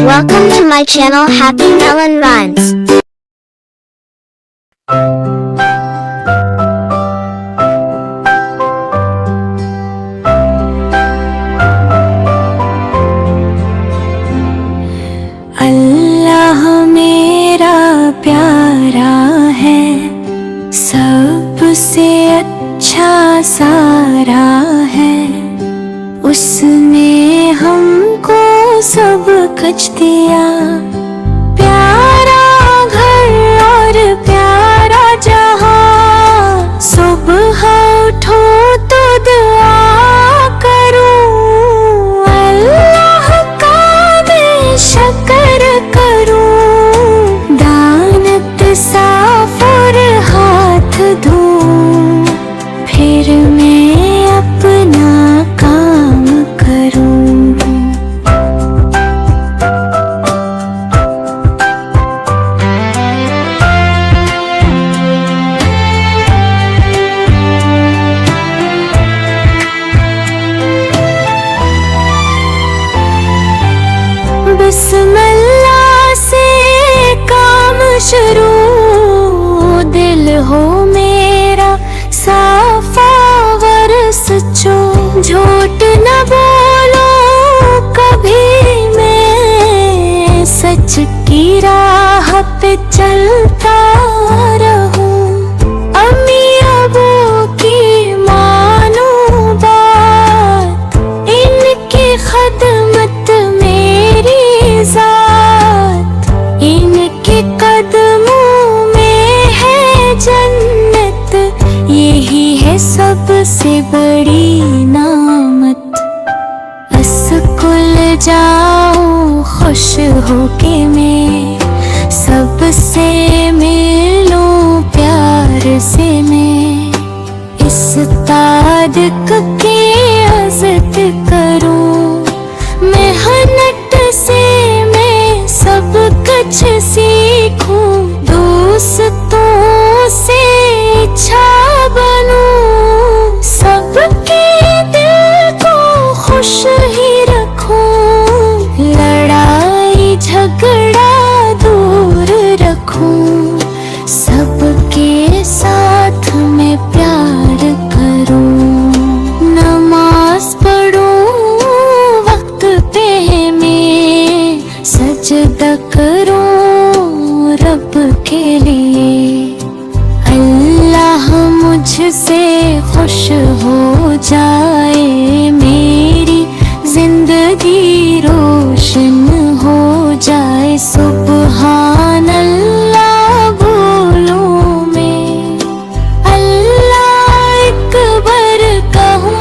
Welcome to my channel Happy Melon Rhymes. अल्लाह मेरा प्यारा है, सबसे अच्छा सारा है। उसने हमको सब कुछ दिया, प्यारा घर और प्यारा जहां। सुबह उठो तो दुआ करूं, अल्लाह का मैं शुक्र करूं। दानत साफ और हाथ धोऊं, फिर मैं अपना काम करूं। बिस्मिल्लाह से काम शुरू, दिल हो मेरा साफा वर सच्चो। झूठ न बोलो कभी, मैं सच की राह पे चलता रहूं। अम्मी अबू की मानो बात, इनकी खदमत मेरी जात। इनके कदमों में है जन्नत, यही है सबसे बड़ी नामत। अस्कुल जाऊं खुश होके मैं, सबसे मिलूं प्यार से मैं। इस तारिक की इज्जत करूं, मेहनत से मैं सब कुछ सीखूं। दोस्तों से अच्छा बनूं, सबके दिल को खुश ही रखूं। लड़ाई झगड़ा दूर रखूं, सबके साथ मैं प्यार करूं। नमाज पढ़ूं वक्त पे मैं, सजदा करूं रब के लिए। अल्लाह मुझसे खुश हो जाए, मेरी जिंदगी रोशन हो जाए। सुबहान अल्लाह बोलूं मैं, अल्लाह अकबर कहूं।